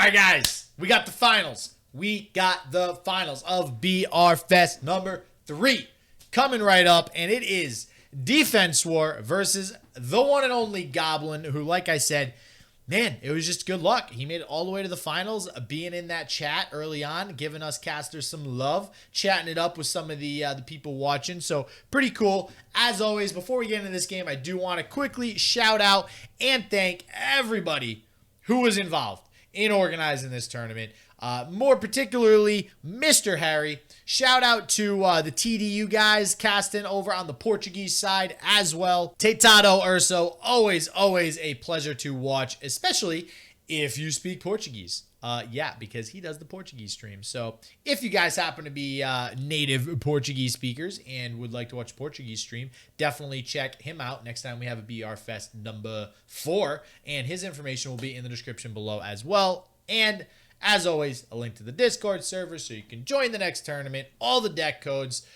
All right, guys, we got the finals. We got the finals of BR Fest number 3 coming right up, and it is Defenswar versus the one and only Goblin, who, like I said, man, it was just good luck. He made it all the way to the finals, being in that chat early on, giving us casters some love, chatting it up with some of the people watching. So pretty cool. As always, before we get into this game, I do want to quickly shout out and thank everybody who was involved in organizing this tournament. More particularly, Mr. Harry. Shout out to the TDU guys casting over on the Portuguese side as well. Teitado Urso, always a pleasure to watch, especially if you speak Portuguese. Yeah, because he does the Portuguese stream. So if you guys happen to be native Portuguese speakers and would like to watch a Portuguese stream, definitely check him out next time we have a BR Fest number 4. And his information will be in the description below as well. And as always, a link to the Discord server so you can join the next tournament, all the deck codes.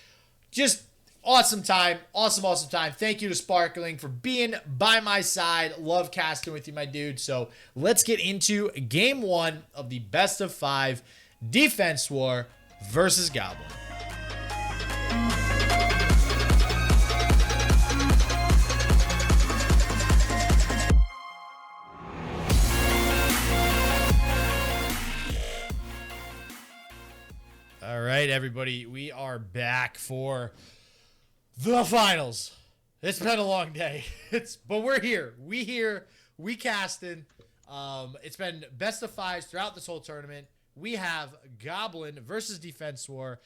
Just awesome time. Awesome time. Thank you to Sparkling for being by my side. Love casting with you, my dude. So let's get into game 1 of the best of 5 Defenswar versus Goblin. All right, everybody, we are back for the finals. It's been a long day. But we're here. We casting. It's been best of 5s throughout this whole tournament. We have Goblin versus Defenswar,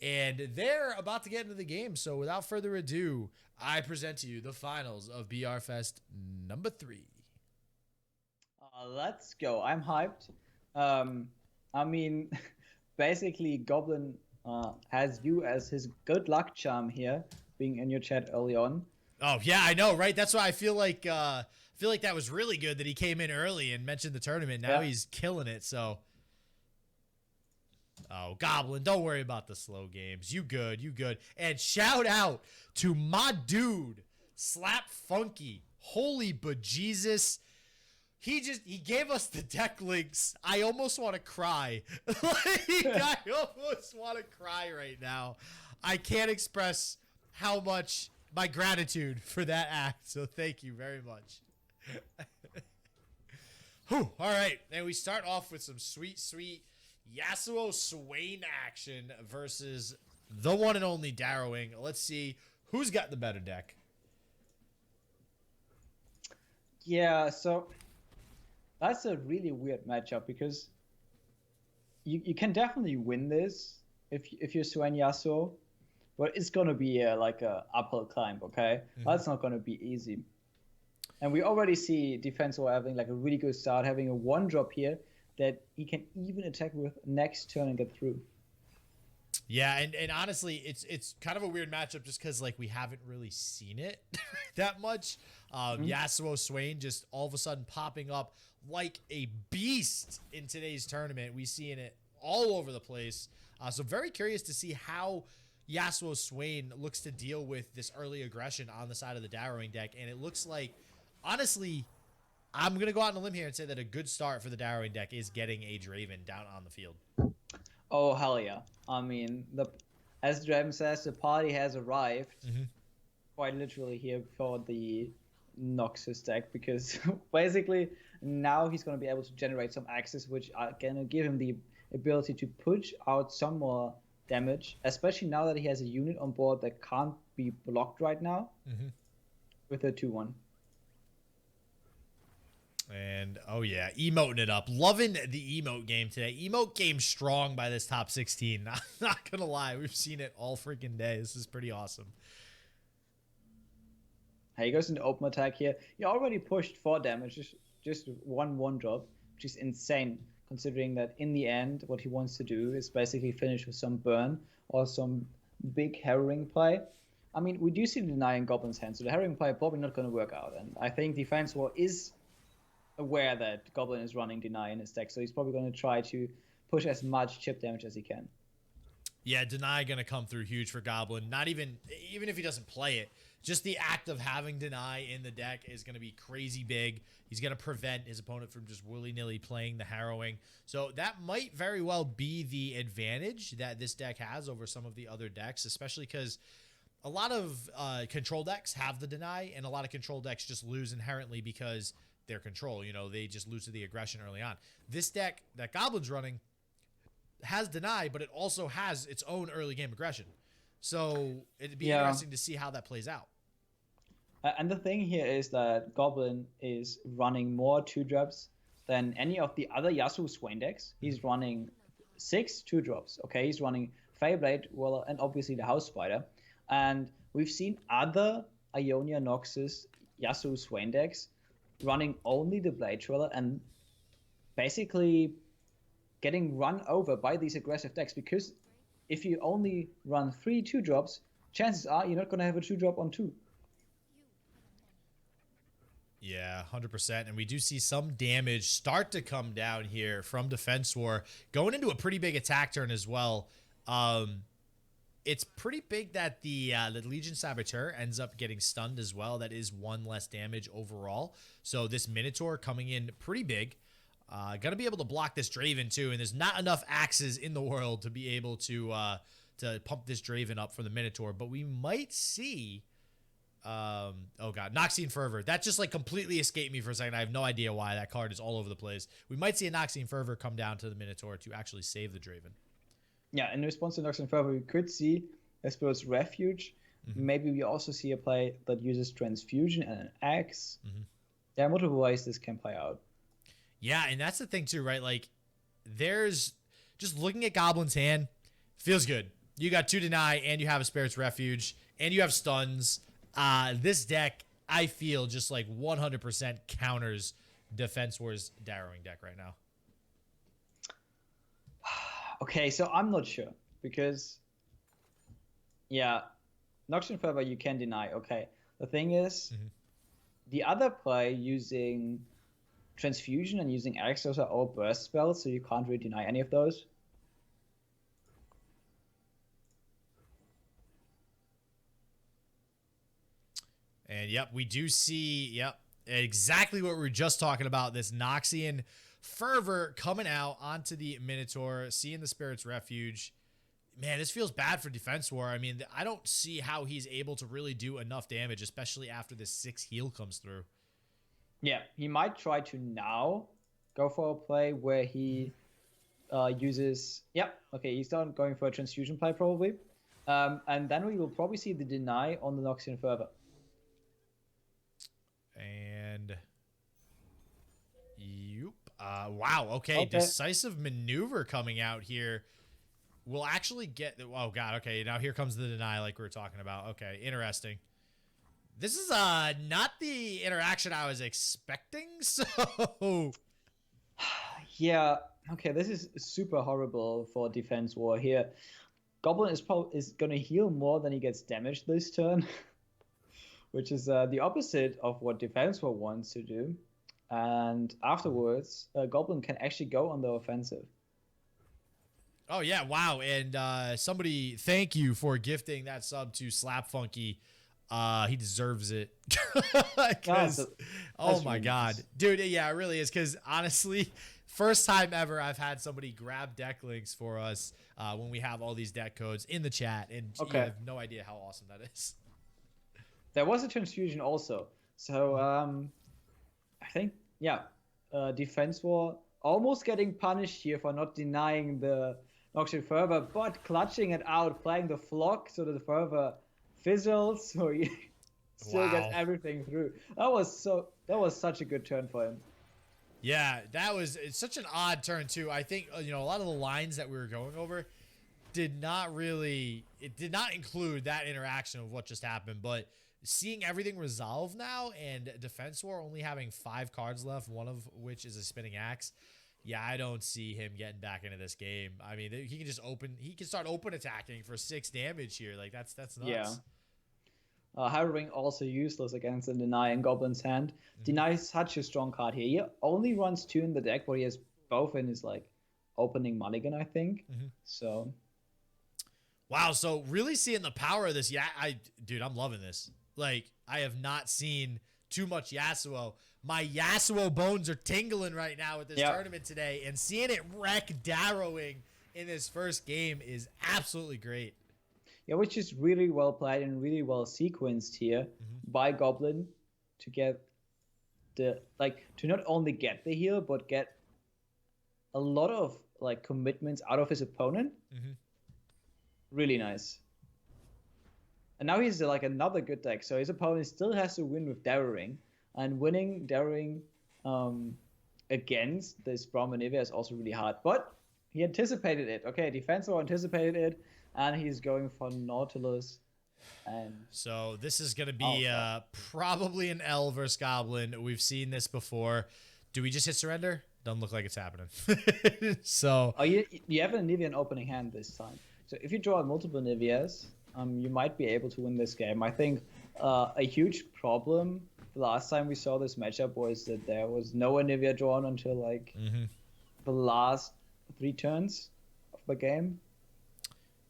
and they're about to get into the game. So without further ado, I present to you the finals of BR Fest number 3. Let's go. I'm hyped. I mean, basically, Goblin has you as his good luck charm here, being in your chat early on. Oh yeah, I know, right? That's why I feel like that was really good that he came in early and mentioned the tournament. Now he's killing it. So, oh, Goblin, don't worry about the slow games. You good. And shout out to my dude, Slap Funky. Holy bejesus. He gave us the deck links. I almost want to cry. I almost want to cry right now. I can't express how much my gratitude for that act. So thank you very much. Whew, all right. And we start off with some sweet Yasuo Swain action versus the one and only Darrowing. Let's see who's got the better deck. Yeah, so that's a really weird matchup because you can definitely win this if you're Swain Yasuo, but it's gonna be like a uphill climb. Okay, that's not gonna be easy. And we already see Defensor having like a really good start, having a 1-drop here that he can even attack with next turn and get through. Yeah, and honestly, it's kind of a weird matchup just because like we haven't really seen it that much. Yasuo Swain just all of a sudden popping up like a beast in today's tournament. We seeing it all over the place. So very curious to see how Yasuo Swain looks to deal with this early aggression on the side of the Darrowing deck. And it looks like, honestly, I'm going to go out on a limb here and say that a good start for the Darrowing deck is getting a Draven down on the field. Oh, hell yeah. I mean, as Draven says, the party has arrived. Quite literally here for the Noxus deck, because basically now he's going to be able to generate some access, which are going to give him the ability to push out some more damage, especially now that he has a unit on board that can't be blocked right now with a 2-1. And, oh yeah, emoting it up. Loving the emote game today. Emote game strong by this top 16. Not gonna lie. We've seen it all freaking day. This is pretty awesome. He goes into open attack here. He already pushed 4 damage, just 1-drop, which is insane, considering that in the end, what he wants to do is basically finish with some burn or some big harrowing play. I mean, we do see the Deny in Goblin's hand, so the harrowing play probably not going to work out. And I think Defenswar is aware that Goblin is running Deny in his deck, so he's probably going to try to push as much chip damage as he can. Yeah, Deny going to come through huge for Goblin. Not even if he doesn't play it, just the act of having Deny in the deck is going to be crazy big. He's going to prevent his opponent from just willy-nilly playing the Harrowing. So that might very well be the advantage that this deck has over some of the other decks, especially because a lot of control decks have the Deny, and a lot of control decks just lose inherently because their control. You know, they just lose to the aggression early on. This deck that Goblin's running has Deny, but it also has its own early game aggression. So it'd be interesting to see how that plays out. And the thing here is that Goblin is running more 2-drops than any of the other Yasuo Swain decks. He's running 6 2-drops. Okay, he's running Fireblade, well, and obviously the House Spider. And we've seen other Ionia Noxus Yasuo Swain decks running only the Blade Driller and basically getting run over by these aggressive decks, because if you only run 3 2-drops, chances are you're not going to have a 2-drop on 2. Yeah, 100%. And we do see some damage start to come down here from Defenswar, going into a pretty big attack turn as well. It's pretty big that the Legion Saboteur ends up getting stunned as well. That is 1 less damage overall. So this Minotaur coming in pretty big. Gonna be able to block this Draven too, and there's not enough axes in the world to be able to pump this Draven up for the Minotaur. But we might see, oh god, Noxian Fervor. That just like completely escaped me for a second. I have no idea why. That card is all over the place. We might see a Noxian Fervor come down to the Minotaur to actually save the Draven. Yeah, in response to Noxian Fervor, we could see I suppose Refuge. Maybe we also see a play that uses Transfusion and an Axe. There are multiple ways this can play out. Yeah, and that's the thing too, right? Like, there's just looking at Goblin's hand, feels good. You got 2 Deny, and you have a Spirit's Refuge, and you have stuns. This deck, I feel, just like 100% counters Defenswar's Darrowing deck right now. Okay, so I'm not sure, because, yeah, Noxian Fervor you can deny. Okay, the thing is, the other play using Transfusion and using Axe, those are all burst spells, so you can't really deny any of those. And yep, we do see, exactly what we were just talking about. This Noxian Fervor coming out onto the Minotaur, seeing the Spirit's Refuge. Man, this feels bad for Defenswar. I mean, I don't see how he's able to really do enough damage, especially after this 6 heal comes through. Yeah, he might try to now go for a play where he uses... Yep, okay, he's done going for a Transfusion play probably. And then we will probably see the deny on the Noxian Fervor. And... wow, okay. Decisive Maneuver coming out here. We'll actually get... Oh, God, okay, now here comes the deny like we were talking about. Okay, interesting. This is not the interaction I was expecting, so... Yeah, okay, this is super horrible for Defenswar here. Goblin is going to heal more than he gets damaged this turn, which is the opposite of what Defenswar wants to do. And afterwards, Goblin can actually go on the offensive. Oh, yeah, wow. And somebody, thank you for gifting that sub to Slap Funky. He deserves it. Oh my God. Dude, yeah, it really is. Because honestly, first time ever I've had somebody grab deck links for us when we have all these deck codes in the chat. And you have no idea how awesome that is. There was a Transfusion also. So I think, yeah, Defenswar almost getting punished here for not denying the Noxian Fervor, but clutching it out, playing the Flock so that the Fervor fizzles, so he still gets everything through. That was such a good turn for him. Yeah, it's such an odd turn too. I think a lot of the lines that we were going over did not include that interaction of what just happened, but seeing everything resolve now and Defenswar only having 5 cards left, one of which is a Spinning Axe. Yeah, I don't see him getting back into this game. I mean, he can start open attacking for 6 damage here. Like that's nuts. Yeah. Harrowing also useless against the Deny in Goblin's hand. Deny is such a strong card here. He only runs 2 in the deck, but he has both in his like opening mulligan, I think. So. Wow, so really seeing the power of this. Yeah, dude, I'm loving this. Like, I have not seen too much Yasuo. My Yasuo bones are tingling right now with this tournament today, and seeing it wreck Darrowing in this first game is absolutely great. Yeah, which is really well played and really well sequenced here by Goblin to get to not only get the heal, but get a lot of like commitments out of his opponent. Really nice. And now he's like another good deck. So his opponent still has to win with Darrowing, and winning Darrowing against this Braum Anivia is also really hard. But he anticipated it. Okay, Defenswar anticipated it, and he's going for Nautilus. And so this is going to be probably an L versus Goblin. We've seen this before. Do we just hit surrender? Doesn't look like it's happening. So you have an Anivia opening hand this time. So if you draw multiple Anivias, you might be able to win this game. I think a huge problem the last time we saw this matchup was that there was no Anivia drawn until like the last 3 turns of the game.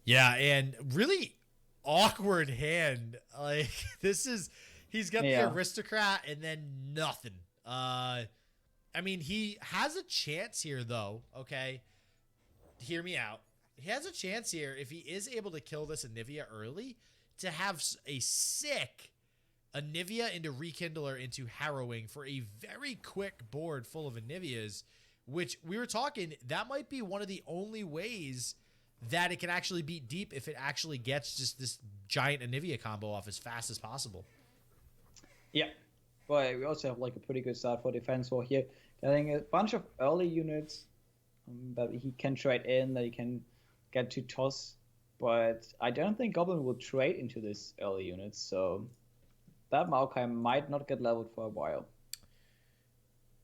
Yeah, and really awkward hand. Like, he's got the Aristocrat and then nothing. I mean, he has a chance here, though, okay? Hear me out. He has a chance here, if he is able to kill this Anivia early, to have a sick Anivia into Rekindler into Harrowing for a very quick board full of Anivias, which we were talking, that might be one of the only ways that it can actually beat deep if it actually gets just this giant Anivia combo off as fast as possible. Yeah. But we also have like a pretty good start for Defenswar here. Getting a bunch of early units that he can trade in, that he can get to toss. But I don't think Goblin will trade into this early units, so that Maokai might not get leveled for a while.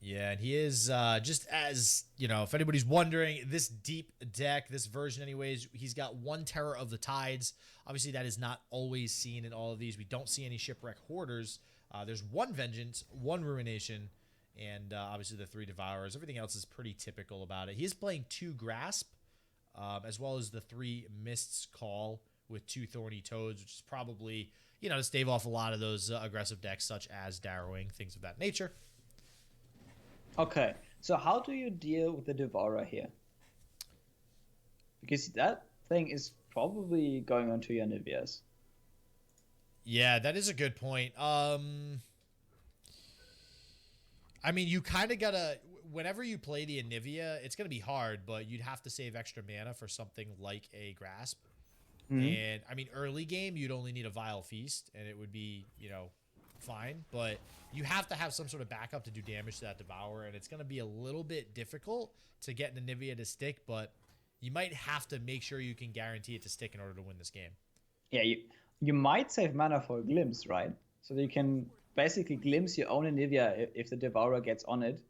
Yeah, and he is, just as, you know, if anybody's wondering, this deep deck, this version anyways, he's got 1 Terror of the Tides. Obviously, that is not always seen in all of these. We don't see any Shipwreck Hoarders. There's 1 Vengeance, 1 Ruination, and obviously the 3 Devourers. Everything else is pretty typical about it. He is playing 2 Grasp, as well as the 3 Mist's Call with 2 Thorny Toads, which is probably, you know, to stave off a lot of those aggressive decks such as Darrowing, things of that nature. Okay, so how do you deal with the Devourer here? Because that thing is probably going onto your Anivias. Yeah, that is a good point. I mean, you kind of gotta, whenever you play the Anivia, it's gonna be hard, but you'd have to save extra mana for something like a Grasp. And I mean, early game, you'd only need a Vile Feast, and it would be, you know, fine. But you have to have some sort of backup to do damage to that Devourer, and it's gonna be a little bit difficult to get an Anivia to stick, but you might have to make sure you can guarantee it to stick in order to win this game. Yeah, you might save mana for a Glimpse, right? So that you can basically glimpse your own Anivia if the Devourer gets on it.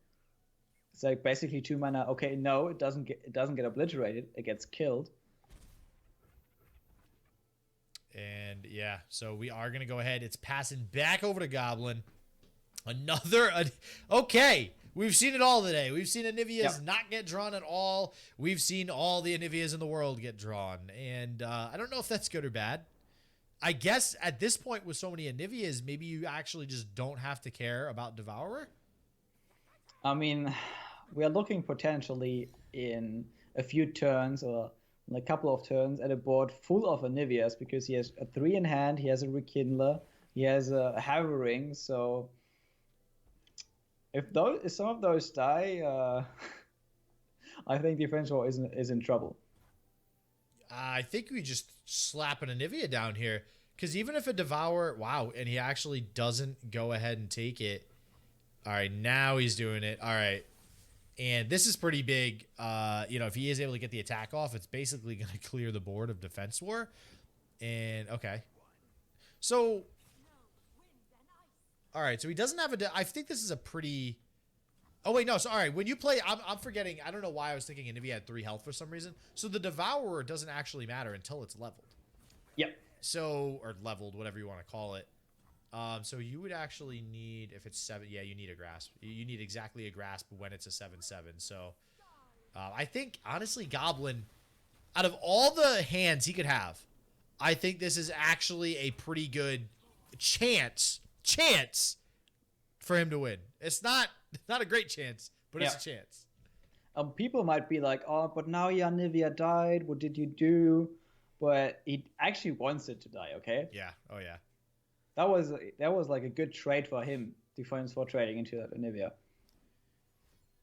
It's like basically 2 mana. Okay, no, it doesn't get obliterated. It gets killed. And yeah, so we are gonna go ahead. It's passing back over to Goblin. Another. Okay, we've seen it all today. We've seen Anivias not get drawn at all. We've seen all the Anivias in the world get drawn, and I don't know if that's good or bad. I guess at this point with so many Anivias, maybe you actually just don't have to care about Devourer. I mean, we are looking potentially in a few turns or in a couple of turns at a board full of Anivias because he has a 3 in hand, he has a Rekindler, he has a Harrowing. So if some of those die, I think Defenswar is in trouble. I think we just slap an Anivia down here. Because even if a Devourer... Wow, and he actually doesn't go ahead and take it. All right, now he's doing it. All right. And this is pretty big. You know, if he is able to get the attack off, it's basically going to clear the board of Defenswar. And, okay. So... All right, so he doesn't have a... I think this is a pretty... Oh, wait, no. So, all right, when you play... I'm forgetting. I don't know why I was thinking Anivia had 3 health for some reason. So the Devourer doesn't actually matter until it's leveled. Yep. So, or leveled, whatever you want to call it. So you would actually need, if it's 7, yeah, you need a Grasp. You need exactly a Grasp when it's a 7/7. So I think, honestly, Goblin, out of all the hands he could have, I think this is actually a pretty good chance for him to win. It's not a great chance, but it's a chance. People might be like, oh, but now Anivia died. What did you do? But he actually wants it to die. Okay. Yeah. Oh yeah. That was like a good trade for him. Defenswar trading into that Anivia.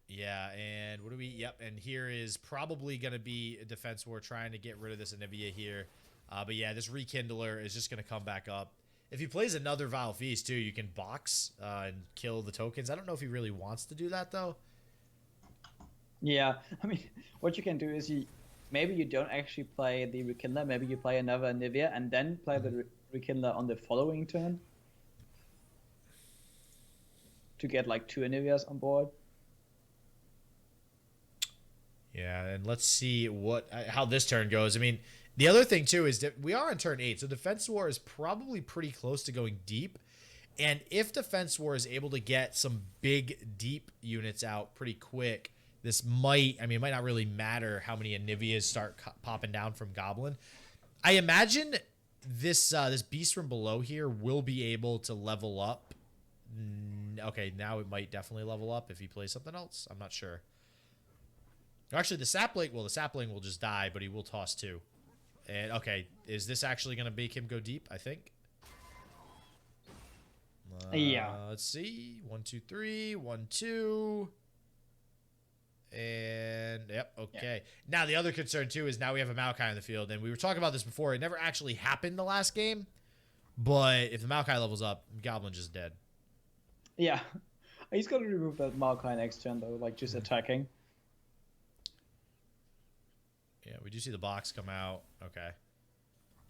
Yeah, and what do we... Yep, and here is probably going to be a Defenswar trying to get rid of this Anivia here. But yeah, this Rekindler is just going to come back up. If he plays another Vile Feast, too, you can box and kill the tokens. I don't know if he really wants to do that, though. Yeah, I mean, what you can do is maybe you don't actually play the Rekindler. Maybe you play another Anivia and then play the Rekindler on the following turn. To get like 2 Anivias on board. Yeah, and let's see how this turn goes. I mean, the other thing, too, is that we are on turn 8, so Defenswar is probably pretty close to going deep. And if Defenswar is able to get some big, deep units out pretty quick, this might... I mean, it might not really matter how many Anivias start popping down from Goblin. I imagine this beast from below here will be able to level up. Okay, now it might definitely level up if he plays something else. I'm not sure. Actually, the sapling will just die, but he will toss 2. And, okay, is this actually going to make him go deep, I think? Yeah. Let's see. 1, 2, 3. 1, 2. And, yep, okay. Yeah. Now, the other concern, too, is now we have a Maokai in the field. And we were talking about this before. It never actually happened the last game. But if the Maokai levels up, Goblin's just dead. Yeah. He's got to remove that Maokai next turn, though, like just attacking. Yeah, we do see the box come out. Okay.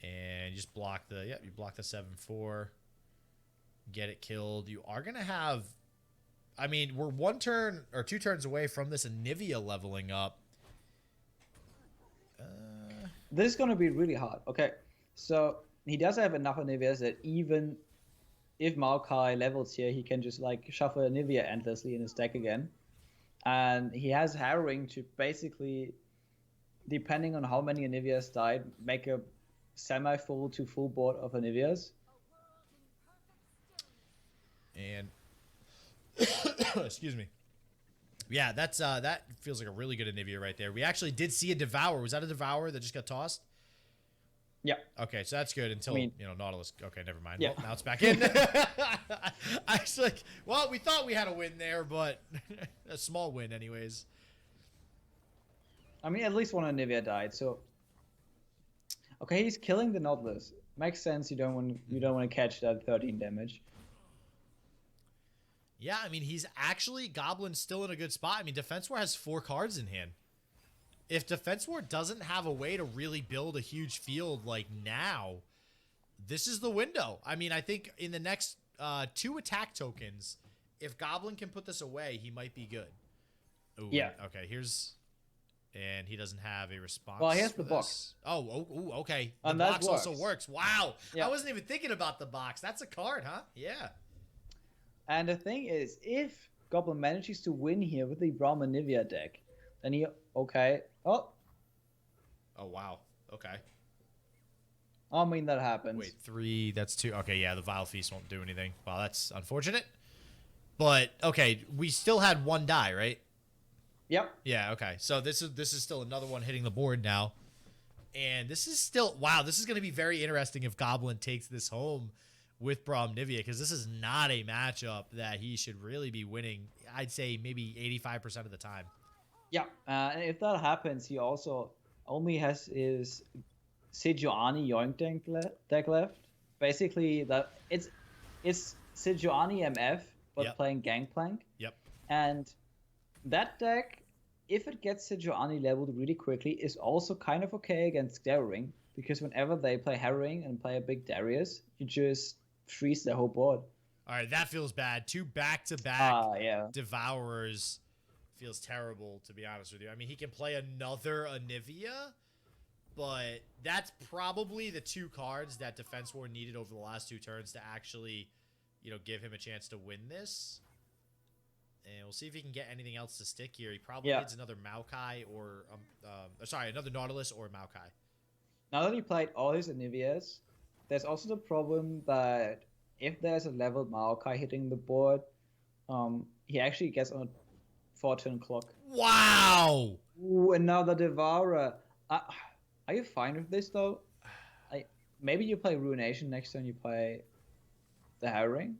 And you just block the... Yep, you block the 7-4. Get it killed. You are going to have... I mean, we're 1 turn or 2 turns away from this Anivia leveling up. This is going to be really hard. Okay, so he does have enough Anivias that even if Maokai levels here, he can just like shuffle Anivia endlessly in his deck again. And he has Harrowing to basically... depending on how many Anivias died, make a semi-full to full board of Anivias. And excuse me. Yeah, that feels like a really good Anivia right there. We actually did see a Devour. Was that a Devour that just got tossed? Yeah. Okay, so that's good until, Nautilus... Okay, never mind. Yeah. Well, now it's back in. I was like, well, we thought we had a win there, but a small win anyways. I mean, at least one Anivia died, so... Okay, he's killing the Nautilus. Makes sense, you don't want to catch that 13 damage. Yeah, I mean, he's actually... Goblin's still in a good spot. I mean, Defenswar has 4 cards in hand. If Defenswar doesn't have a way to really build a huge field like now, this is the window. I mean, I think in the next 2 attack tokens, if Goblin can put this away, he might be good. Ooh, yeah. Okay, here's... And he doesn't have a response. Well, he has the box. Oh, okay. The box also works. Wow. Yeah. I wasn't even thinking about the box. That's a card, huh? Yeah. And the thing is, if Goblin manages to win here with the Braum Anivia deck, then he... Okay. Oh, wow. Okay. I mean, that happens. Wait, 3. That's 2. Okay, yeah, the Vile Feast won't do anything. Wow, that's unfortunate. But, okay, we still had 1 die, right? Yep. Yeah, okay. So this is still another one hitting the board now. And this is still... Wow, this is going to be very interesting if Goblin takes this home with Braum Anivia, because this is not a matchup that he should really be winning, I'd say maybe 85% of the time. Yeah, and if that happens, he also only has his Sejuani Gangplank deck left. Basically, it's Sejuani MF, but playing Gangplank. Yep. And that deck, if it gets Sejuani leveled really quickly, is also kind of okay against Harrowing, because whenever they play Harrowing and play a big Darius, you just freeze the whole board. All right, that feels bad. 2 back-to-back yeah. Devourers feels terrible, to be honest with you. I mean, he can play another Anivia, but that's probably the 2 cards that Defenswar needed over the last 2 turns to actually, give him a chance to win this. And we'll see if he can get anything else to stick here. He probably needs another Maokai or, another Nautilus or Maokai. Now that he played all his Anivias, there's also the problem that if there's a leveled Maokai hitting the board, he actually gets on a 4-turn clock. Wow! Ooh, another Devourer. Are you fine with this though? Maybe you play Ruination next time you play the Harrowing.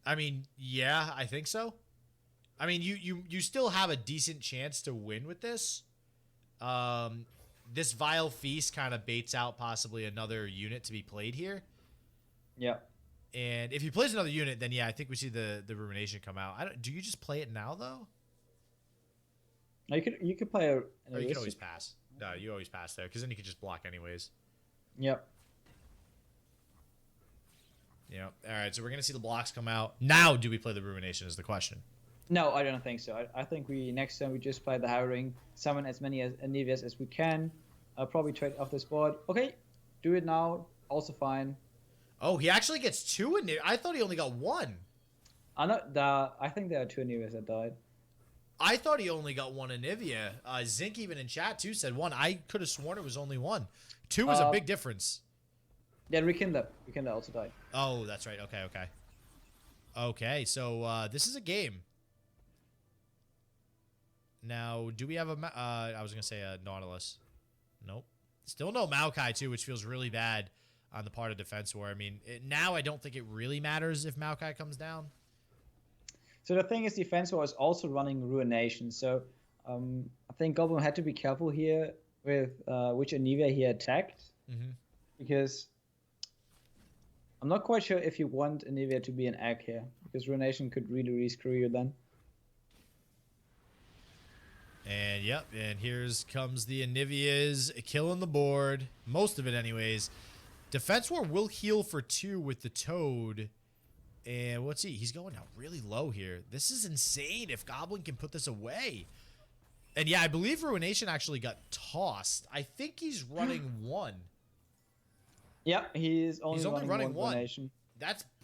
I mean, yeah, I think so. I mean, you still have a decent chance to win with this. This Vile Feast kind of baits out possibly another unit to be played here. Yeah. And if he plays another unit, then yeah, I think we see the Ruination come out. Do you just play it now though? No, you could play Or you can always pass. No, you always pass there because then you can just block anyways. Yep. Yeah. All right. So we're gonna see the blocks come out now. Do we play the Ruination? Is the question. No, I don't think so. I think next time we just play the Harrowing, summon as many Anivias as we can. Probably trade off this board. Okay, do it now. Also fine. Oh, he actually gets 2 in there. I thought he only got 1. I think there are 2 Anivias that died. I thought he only got 1 Anivia. Zink even in chat too said 1. I could have sworn it was only 1. 2 is a big difference. Yeah, Rikinda also died. Oh, that's right. Okay, okay. Okay, so this is a game. Now, do we have a... I was going to say a Nautilus. Nope. Still no Maokai, too, which feels really bad on the part of Defenswar. I mean, now I don't think it really matters if Maokai comes down. So the thing is, Defenswar is also running Ruination. So I think Goblin had to be careful here with which Anivia he attacked. Because I'm not quite sure if you want Anivia to be an egg here. Because Ruination could really screw you then. And yep, and here's comes the Anivias killing the board. Most of it anyways. Defenswar will heal for 2 with the Toad. And let's see, he's going out really low here. This is insane if Goblin can put this away. And yeah, I believe Ruination actually got tossed. I think he's running 1. Yep, he's only running one Ruination.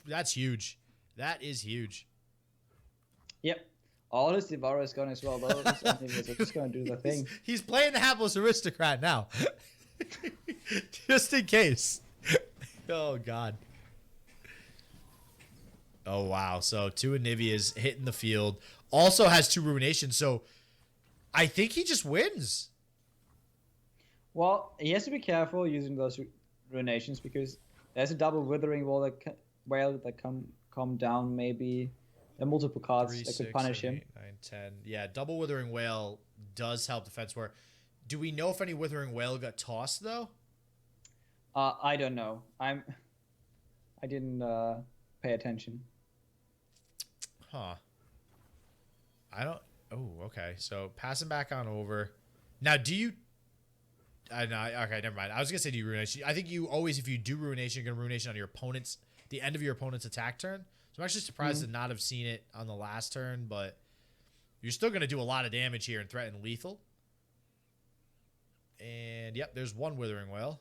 That's huge. That is huge. Yep. All his Devourer is gone as well, though. He's just going to do the thing. He's playing the Hapless Aristocrat now. Just in case. Oh, God. Oh, wow. So 2 Anivias hitting the field. Also has 2 Ruinations, so I think he just wins. Well, he has to be careful using those Ruinations because there's a double Withering Whale that come down maybe. There are multiple cards 3, that 6, could punish 7, him. 8, 9, 10. Yeah, double Withering Whale does help Defenswar. Do we know if any Withering Whale got tossed, though? I don't know. I didn't pay attention. Huh. I don't... Oh, okay. So, passing back on over. Now, do you... no, okay, never mind. I was going to say do you Ruination. I think you always, if you do Ruination, you're going to Ruination on your opponent's... the end of your opponent's attack turn. So I'm actually surprised to not have seen it on the last turn, but you're still going to do a lot of damage here and threaten lethal. And yep, there's 1 Withering Whale.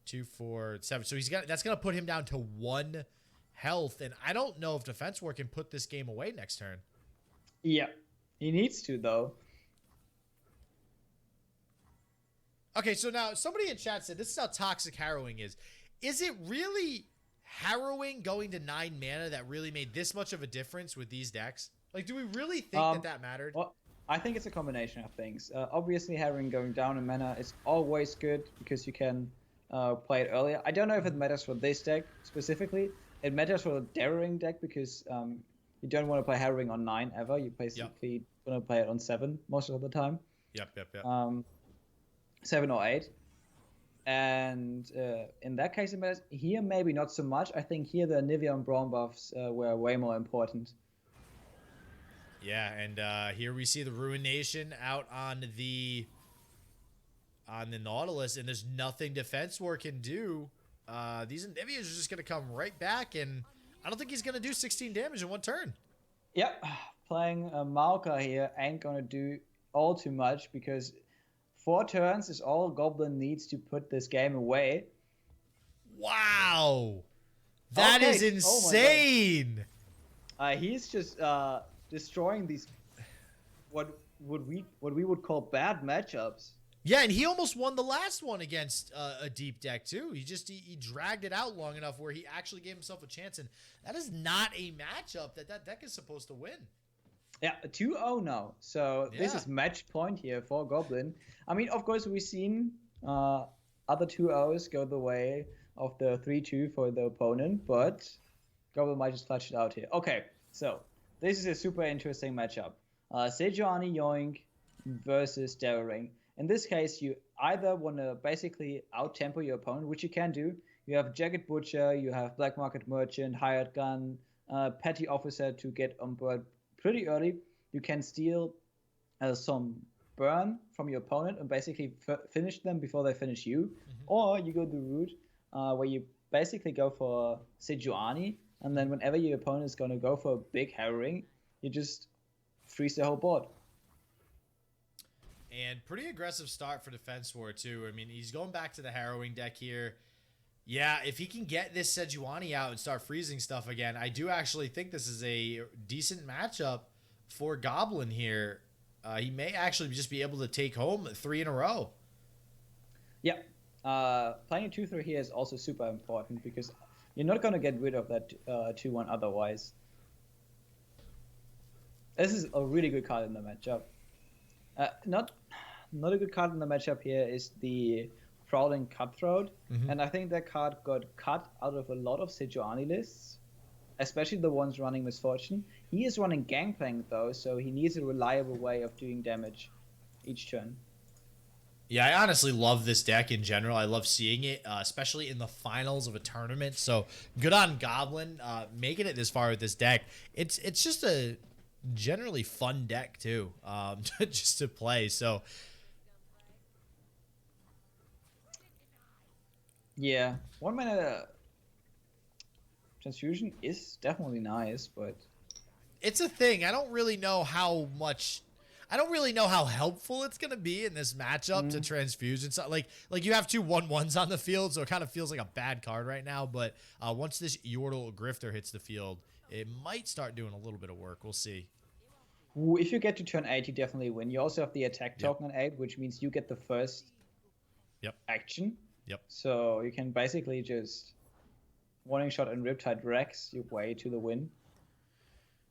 2, 4, 7. So that's going to put him down to 1 health. And I don't know if Defenswar can put this game away next turn. Yeah, he needs to though. Okay, so now somebody in chat said this is how toxic Harrowing is. Is it really Harrowing going to 9 mana that really made this much of a difference with these decks? Like, do we really think that mattered? Well, I think it's a combination of things. Obviously, Harrowing going down in mana is always good because you can play it earlier. I don't know if it matters for this deck specifically. It matters for the Daring deck because you don't want to play Harrowing on 9 ever. You basically want to play it on 7 most of the time. Yep. 7 or 8. And in that case, it matters. Here, maybe not so much. I think here the Anivia and Braum buffs were way more important. Yeah, and here we see the Ruination out on the Nautilus, and there's nothing Defenswar can do. These Anivias are just going to come right back, and I don't think he's going to do 16 damage in 1 turn. Yep, playing Maokai here ain't going to do all too much because 4 turns is all Goblin needs to put this game away. Wow. That is insane. He's just destroying these what we would call bad matchups. Yeah, and he almost won the last one against a deep deck too. He dragged it out long enough where he actually gave himself a chance, and that is not a matchup that deck is supposed to win. Yeah, 2-0 now. So this is match point here for Goblin. I mean, of course, we've seen other 2-0s go the way of the 3-2 for the opponent, but Goblin might just clutch it out here. Okay, so this is a super interesting matchup. Sejuani Yoink versus Devil. In this case, you either want to basically out-tempo your opponent, which you can do. You have Jagged Butcher, you have Black Market Merchant, Hired Gun, Petty Officer to get on board pretty early. You can steal some burn from your opponent and basically finish them before they finish you. Or you go the route where you basically go for Sejuani, and then whenever your opponent is going to go for a big harrowing, you just freeze the whole board. And pretty aggressive start for Defenswar too. I mean, he's going back to the harrowing deck here. Yeah, if he can get this Sejuani out and start freezing stuff again, I do actually think this is a decent matchup for Goblin here. He may actually just be able to take home 3 in a row. Yeah, playing a 2-3 here is also super important because you're not going to get rid of that 2-1 otherwise. This is a really good card in the matchup. Not a good card in the matchup here is the Prowling Cutthroat, and I think that card got cut out of a lot of Sejuani lists, especially the ones running Misfortune. He is running Gangplank though, so he needs a reliable way of doing damage each turn. Yeah, I honestly love this deck in general. I love seeing it, especially in the finals of a tournament. So good on Goblin making it this far with this deck. It's just a generally fun deck too, just to play. So yeah, 1 mana transfusion is definitely nice, but it's a thing. I don't really know how helpful it's gonna be in this matchup to transfuse and stuff. Like you have 2 1/1s on the field, so it kind of feels like a bad card right now. But once this Yordle Grifter hits the field, it might start doing a little bit of work. We'll see. If you get to turn 8, you definitely win. You also have the attack token on 8, which means you get the first action. Yep. So you can basically just warning shot and Riptide Rex your way to the win.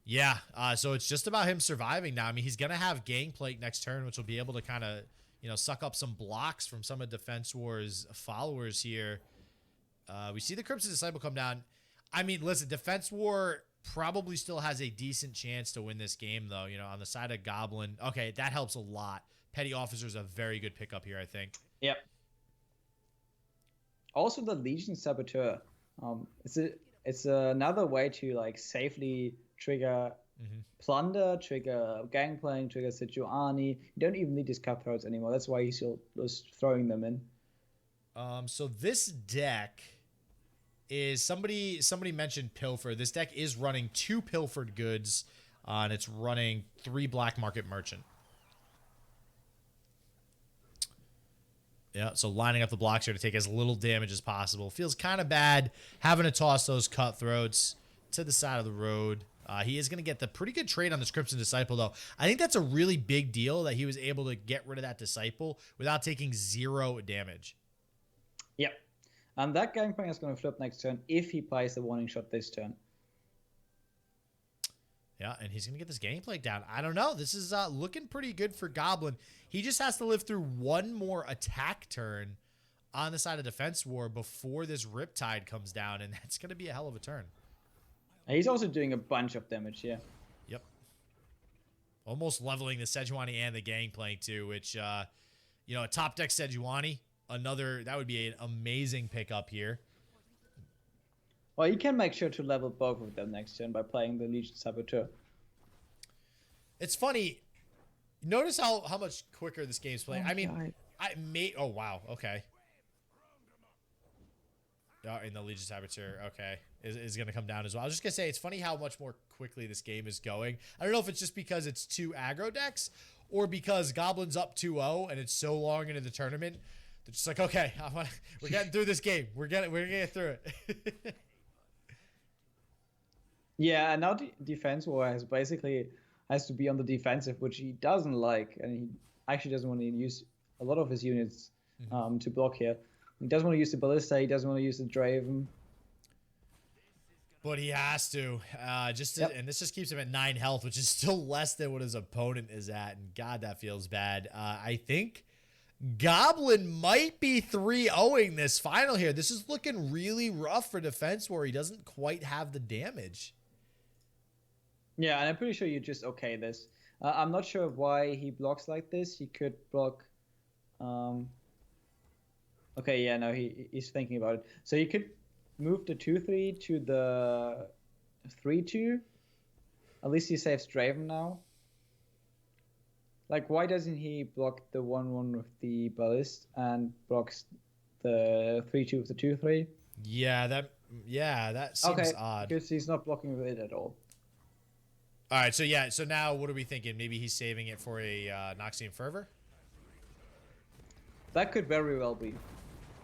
Yeah, so it's just about him surviving now. I mean, he's going to have Gangplank next turn, which will be able to kind of, suck up some blocks from some of Defenswar's followers here. We see the Crimson Disciple come down. I mean, listen, Defenswar probably still has a decent chance to win this game, though, on the side of Goblin. Okay, that helps a lot. Petty Officer is a very good pickup here, I think. Yep. Also, the Legion Saboteur. It's another way to, safely trigger Plunder, trigger Gangplank, trigger Sejuani. You don't even need these Cutthroats anymore. That's why he's still just throwing them in. So this deck is somebody mentioned Pilfer. This deck is running 2 Pilfered Goods, and it's running 3 Black Market Merchant. Yeah, so lining up the blocks here to take as little damage as possible. Feels kind of bad having to toss those Cutthroats to the side of the road. He is going to get the pretty good trade on this Crimson Disciple, though. I think that's a really big deal that he was able to get rid of that Disciple without taking 0 damage. Yep. And that Gangplank is going to flip next turn if he plays the warning shot this turn. Yeah, and he's going to get this Gangplank down. I don't know. This is looking pretty good for Goblin. He just has to live through 1 more attack turn on the side of Defenswar before this Riptide comes down, and that's going to be a hell of a turn. He's also doing a bunch of damage here. Yep. Almost leveling the Sejuani and the Gangplank, too, which, a top deck Sejuani, that would be an amazing pickup here. Well, you can make sure to level both of them next turn by playing the Legion Saboteur. It's funny. Notice how much quicker this game's playing. Oh, wow. Okay. And the Legion Saboteur, okay, is going to come down as well. I was just going to say, it's funny how much more quickly this game is going. I don't know if it's just because it's 2 aggro decks or because Goblin's up 2-0 and it's so long into the tournament. They're just like, okay, we're getting through this game. We're getting through it. Yeah, and now Defenswar has to be on the defensive, which he doesn't like, and he actually doesn't want to use a lot of his units to block here. He doesn't want to use the Ballista. He doesn't want to use the Draven. But he has to. And this just keeps him at 9 health, which is still less than what his opponent is at. And God, that feels bad. I think Goblin might be 3-0ing this final here. This is looking really rough for Defenswar. He doesn't quite have the damage. Yeah, and I'm pretty sure you just okay this. I'm not sure why he blocks like this. He could block. Okay, yeah, no, he's thinking about it. So he could move the 2-3 to the 3-2. At least he saves Draven now. Like, why doesn't he block the 1-1 with the Ballist and blocks the 3-2 with the 2-3? Yeah, that seems odd. Because he's not blocking with it at all. All right, so now what are we thinking? Maybe he's saving it for a Noxian Fervor? That could very well be.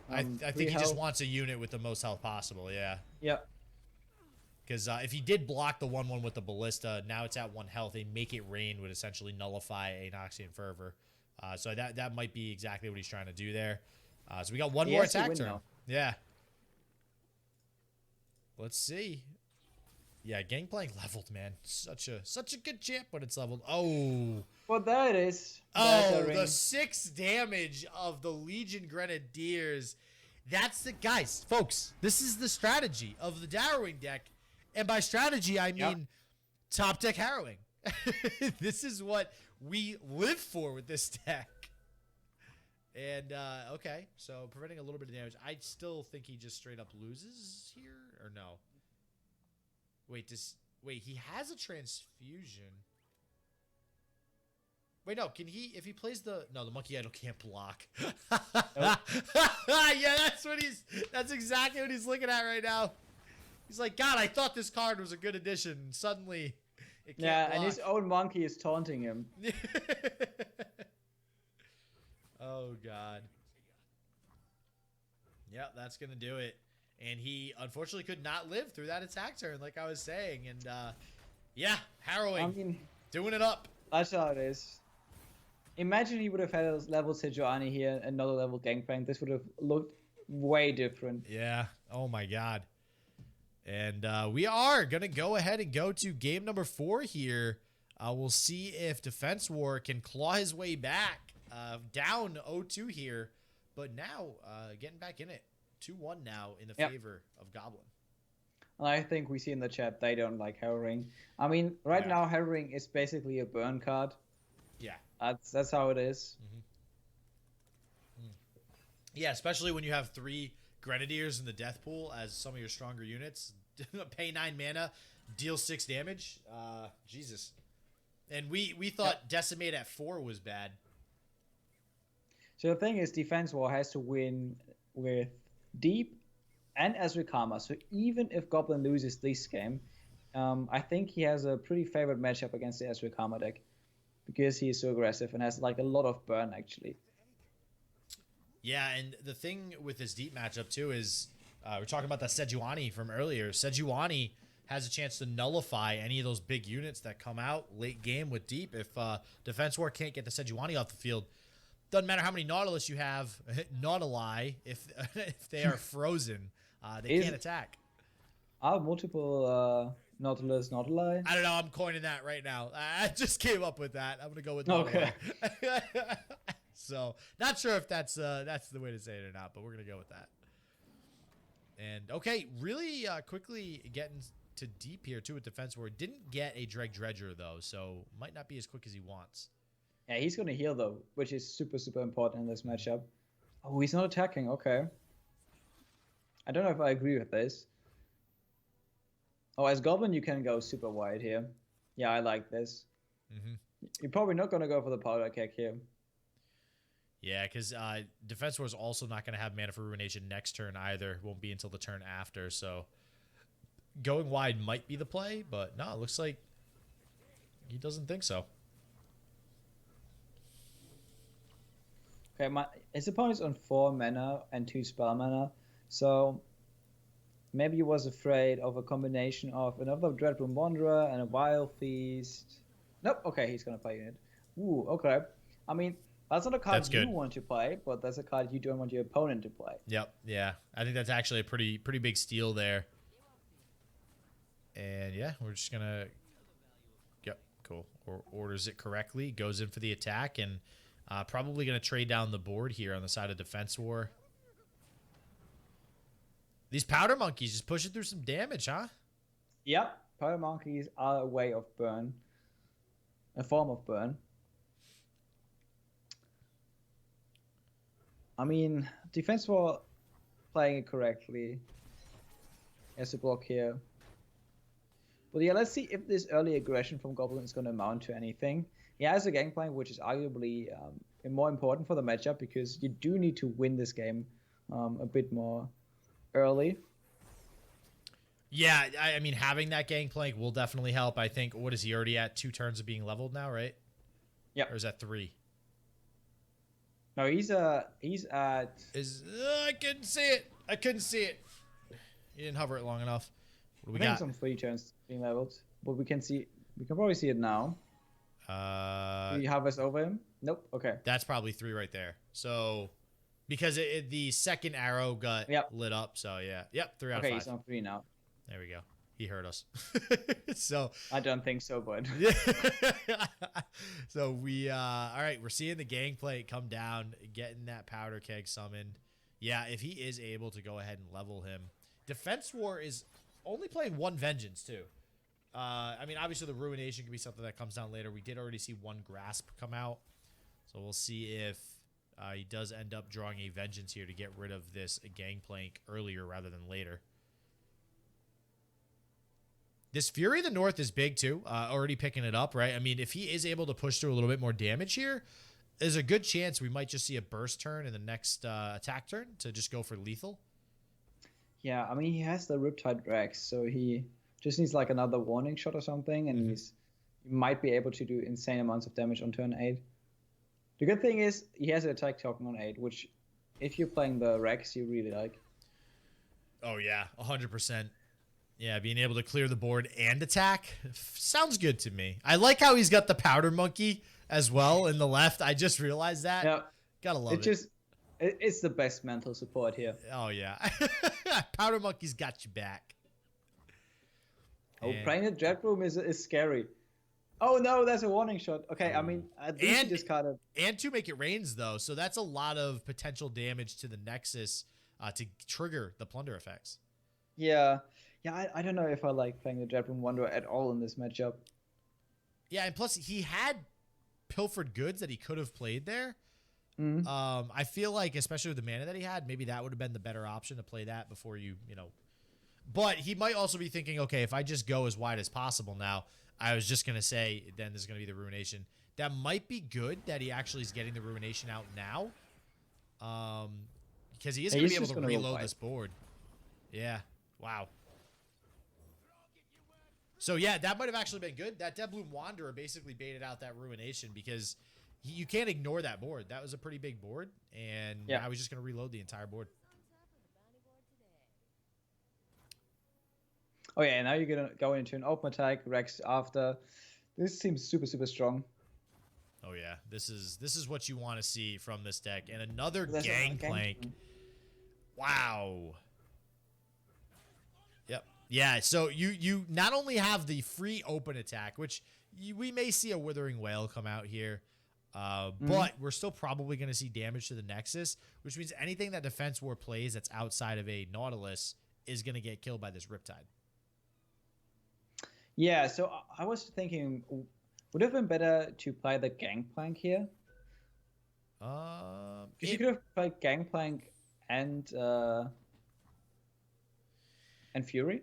I think he just wants a unit with the most health possible, yeah. Yeah. Because if he did block the 1-1 with the Ballista, now it's at 1 health. A Make It Rain would essentially nullify a Noxian Fervor. So that might be exactly what he's trying to do there. So we got one more attack turn. Now. Yeah. Let's see. Yeah, Gangplank leveled, man. Such a good champ when it's leveled. Oh. Well, there it is. Oh, the 6 damage of the Legion Grenadiers. That's the guys, folks. This is the strategy of the Darrowing deck, and by strategy I mean top deck harrowing. This is what we live for with this deck. And okay, so preventing a little bit of damage. I still think he just straight up loses here, or no? Wait, he has a transfusion. Wait, no, can he, if he plays the Monkey Idol can't block. Nope. Yeah, that's exactly what he's looking at right now. He's like, God, I thought this card was a good addition. And suddenly, it can't block. And his own monkey is taunting him. Oh, God. Yep, that's going to do it. And he, unfortunately, could not live through that attack turn, like I was saying. And, yeah, harrowing. I mean, doing it up. That's how it is. Imagine he would have had a level Sejuani here, another level Gangplank. This would have looked way different. Yeah. Oh, my God. And we are going to go ahead and go to game number 4 here. We'll see if Defenswar can claw his way back. Down 0-2 here. But now, getting back in it. 2-1 now in the favor of Goblin. I think we see in the chat they don't like harrowing. I mean, right now harrowing is basically a burn card. Yeah. That's how it is. Mm-hmm. Yeah, especially when you have 3 Grenadiers in the death pool as some of your stronger units. Pay 9 mana, deal 6 damage. Jesus. And we thought Decimate at 4 was bad. So the thing is, Defenswar has to win with Deep and Ezreal Karma. So even if Goblin loses this game, I think he has a pretty favorite matchup against the Ezreal Karma deck because he is so aggressive and has like a lot of burn actually. Yeah, and the thing with this Deep matchup too is we're talking about that Sejuani from earlier. Sejuani has a chance to nullify any of those big units that come out late game with Deep. If Defenswar can't get the Sejuani off the field, doesn't matter how many Nautilus you have, Nautili, if they are frozen, they can't attack. Are multiple Nautilus Nautili? I don't know. I'm coining that right now. I just came up with that. I'm gonna go with Nautili. Okay. So not sure if that's the way to say it or not, but we're gonna go with that. And okay, really quickly getting to Deep here too with Defenswar. Didn't get a Dredger though, so might not be as quick as he wants. Yeah, he's going to heal, though, which is super, super important in this matchup. Oh, he's not attacking. Okay. I don't know if I agree with this. Oh, as Goblin, you can go super wide here. Yeah, I like this. Mm-hmm. You're probably not going to go for the powder keg here. Yeah, because Defensor is also not going to have Mana for Ruination next turn either. Won't be until the turn after, so going wide might be the play, but no, it looks like he doesn't think so. Okay, his opponent's on 4 mana and 2 spell mana, so maybe he was afraid of a combination of another Dreadroom Wanderer and a Wild Feast. Nope, okay, he's gonna play unit. Ooh, okay. I mean, That's not a card That's you good. want to play, but that's a card you don't want your opponent to play. Yep. Yeah. I think that's actually a pretty big steal there. And yeah, we're just gonna. Yep. Cool. Orders it correctly. Goes in for the attack and probably gonna trade down the board here on the side of Defenswar. These powder monkeys just pushing through some damage, huh? Yep. Powder monkeys are a way of burn. A form of burn. I mean, Defenswar playing it correctly. Has a block here. But yeah, let's see if this early aggression from Goblin is going to amount to anything. He has a Gangplank, which is arguably more important for the matchup because you do need to win this game a bit more early. Yeah, I mean, having that Gangplank will definitely help. I think, what is he already at? 2 turns of being leveled now, right? Yeah. Or is that 3? No, he's at... I couldn't see it. I couldn't see it. You didn't hover it long enough. What do we I think got? some 3 turns being leveled. But we can probably see it now. Do you harvest over him? Nope. Okay. That's probably 3 right there. So, because the second arrow got lit up. So, yeah. Yep, 3 out of 5. Okay, he's on 3 now. There we go. He heard us. So I don't think so, but so we all right, we're seeing the Gangplank come down, getting that powder keg summoned. Yeah, if he is able to go ahead and level him. Defenswar is only playing 1 Vengeance too. I mean, obviously the Ruination can be something that comes down later. We did already see 1 Grasp come out. So we'll see if he does end up drawing a Vengeance here to get rid of this Gangplank earlier rather than later. This Fury of the North is big too, already picking it up, right? I mean, if he is able to push through a little bit more damage here, there's a good chance we might just see a burst turn in the next attack turn to just go for lethal. Yeah, I mean, he has the Riptide Rex, so he just needs like another warning shot or something, and he might be able to do insane amounts of damage on turn 8. The good thing is he has an attack token on 8, which if you're playing the Rex, you really like. Oh yeah, 100%. Yeah, being able to clear the board and attack sounds good to me. I like how he's got the powder monkey as well in the left. I just realized that. Yeah. Gotta love it. It's the best mental support here. Oh, yeah. Powder monkey's got you back. Oh, playing the Jet Room is scary. Oh, no, that's a warning shot. Okay, I mean, at least he discarded. And to make it rains, though, so that's a lot of potential damage to the Nexus to trigger the plunder effects. Yeah. Yeah, I don't know if I like playing the Jet Room Wanderer at all in this matchup. Yeah, and plus he had pilfered goods that he could have played there. Mm-hmm. I feel like, especially with the mana that he had, maybe that would have been the better option to play that before you know. But he might also be thinking, okay, if I just go as wide as possible now, I was just going to say, then there's going to be the Ruination. That might be good that he actually is getting the Ruination out now. Because he is going to be able to reload this board. Yeah. Wow. So, yeah, that might have actually been good. That Dead Bloom Wanderer basically baited out that Ruination because you can't ignore that board. That was a pretty big board, and I was just going to reload the entire board. Oh, yeah, now you're going to go into an open attack, Rex after. This seems super, super strong. Oh, yeah. This is what you want to see from this deck. And another Gangplank. Wow. Yep. Yeah, so you not only have the free open attack, which we may see a Withering Wail come out here, but we're still probably going to see damage to the Nexus, which means anything that Defenswar plays that's outside of a Nautilus is going to get killed by this Riptide. Yeah, so I was thinking, would it have been better to play the Gangplank here? Because you could have played Gangplank and Fury.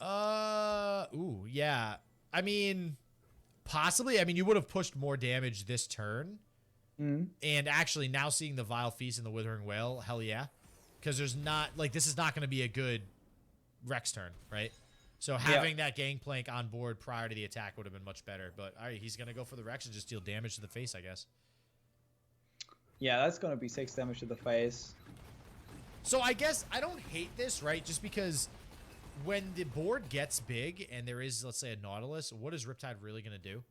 Ooh, yeah. I mean, possibly. I mean, you would have pushed more damage this turn. And actually, now seeing the Vile Feast and the Withering Wail, hell yeah. Because there's not, like, this is not going to be a good Rex turn, right? So having that Gangplank on board prior to the attack would have been much better. But, all right, he's going to go for the Rex and just deal damage to the face, I guess. Yeah, that's going to be 6 damage to the face. So I guess I don't hate this, right? Just because when the board gets big and there is, let's say, a Nautilus, what is Riptide really going to do?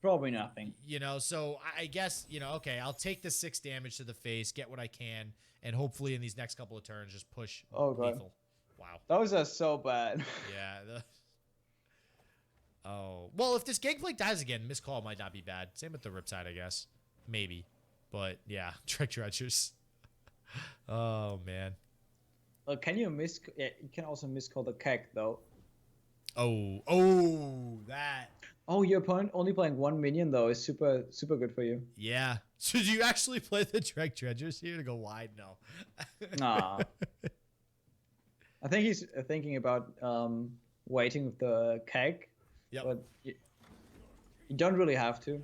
Probably nothing. You know, so I guess, you know, okay, I'll take the 6 damage to the face, get what I can, and hopefully in these next couple of turns just push Oh, God. lethal. Wow. Those are so bad. Yeah. Oh. Well, if this Gangplank dies again, miscall might not be bad. Same with the Riptide, I guess. Maybe. But, yeah, Trick Dredgers. Oh, man. Can you Yeah, you can also miscall the keg, though. Oh, that. Oh, your opponent only playing 1 minion, though, is super good for you. Yeah. So do you actually play the Trick Dredgers here to go wide? No. Nah. I think he's thinking about waiting with the keg. Yep. But you don't really have to.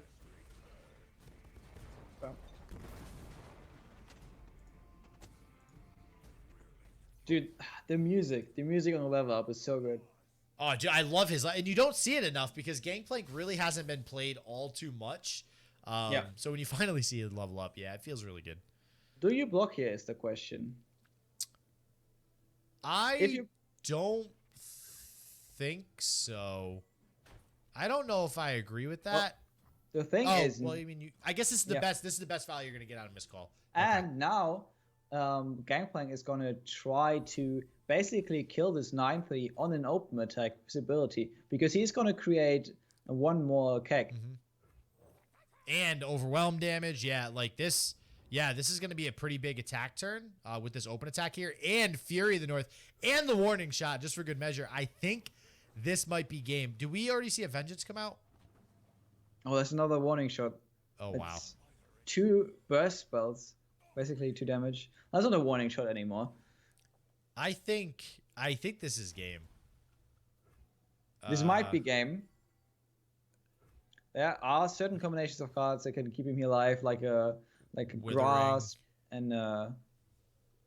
Dude, the music on the level up is so good. Oh, dude, I love his, and you don't see it enough because Gangplank really hasn't been played all too much. Yeah. So when you finally see it level up, yeah, it feels really good. Do you block here is the question. I don't think so. I don't know if I agree with that. Well, the thing is, well, I mean, I guess this is the best. This is the best value you're gonna get out of miscall. And now, Gangplank is gonna try to basically kill this 9/3 on an open attack visibility because he's gonna create one more keg. And overwhelm damage, yeah, like this. Yeah, this is going to be a pretty big attack turn with this open attack here. And Fury of the North and the warning shot, just for good measure. I think this might be game. Do we already see a Vengeance come out? Oh, there's another warning shot. Oh, It's wow. 2 burst spells, basically 2 damage. That's not a warning shot anymore. I think this is game. This might be game. There are certain combinations of cards that can keep him alive, like a Withering. grasp and a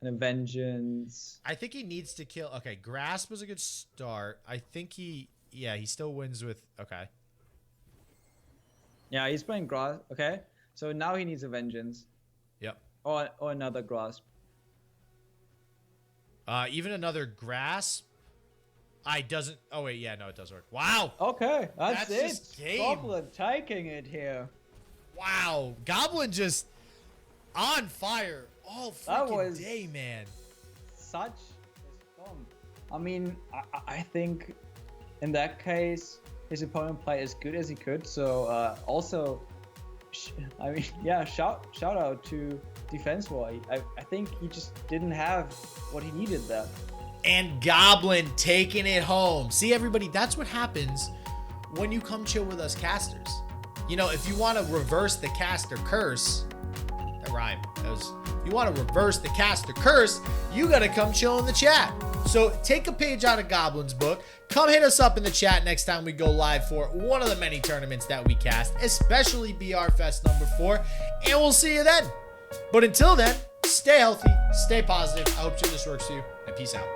vengeance. I think he needs to kill. Okay, grasp was a good start. I think he still wins with. Okay. Yeah, he's playing grasp. Okay, so now he needs a vengeance. Yep. Or another grasp. Even another grasp. Doesn't. Oh wait, yeah, no, it does work. Wow. Okay, that's just it. game. Goblin taking it here. Wow, Goblin just on fire all freaking day, man. Such a storm. I mean, I think in that case, his opponent played as good as he could. So also, I mean, yeah, shout out to Defenswar. I think he just didn't have what he needed there. And Goblin taking it home. See, everybody, that's what happens when you come chill with us casters. You know, if you want to reverse the caster curse, that rhymed. If you want to reverse the caster curse, you got to come chill in the chat. So take a page out of Goblin's book. Come hit us up in the chat next time we go live for one of the many tournaments that we cast, especially BR Fest number 4. And we'll see you then. But until then, stay healthy, stay positive. I hope this works for you, and peace out.